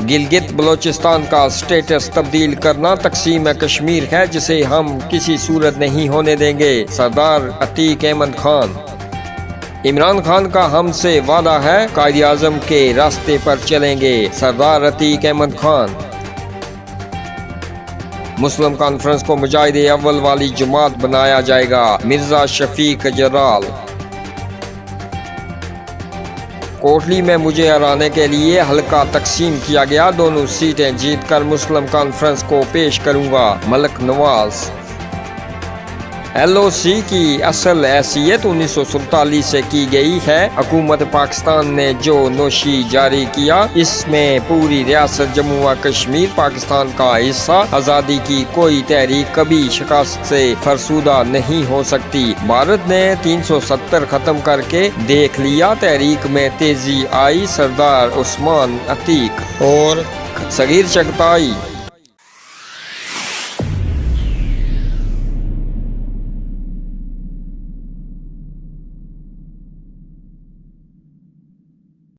गिलगित बलोचिस्तान का स्टेटस तब्दील करना तकसीम कश्मीर है जिसे हम किसी सूरत नहीं होने देंगे, सरदार अतीक अहमद खान। इमरान खान का हमसे वादा है, कायद आज़म के रास्ते पर चलेंगे, सरदार अतीक अहमद खान। मुस्लिम कॉन्फ्रेंस को मुजाहिदे अव्वल वाली जमात बनाया जाएगा, मिर्जा शफीक जराल। कोटली में मुझे हराने के लिए हल्का तकसीम किया गया, दोनों सीटें जीतकर मुस्लिम कॉन्फ्रेंस को पेश करूंगा, मलिक नवाज। LOC की असल हैसियत 1947 से की गई है। हुकूमत पाकिस्तान ने जो नोशी जारी किया, इसमें पूरी रियासत जम्मू व कश्मीर पाकिस्तान का हिस्सा, आज़ादी की कोई तहरीक कभी शिकस्त से फरसुदा नहीं हो सकती। भारत ने 370 खत्म करके देख लिया, तहरीक में तेजी आई, सरदार उस्मान अतीक और सगीर चगताई।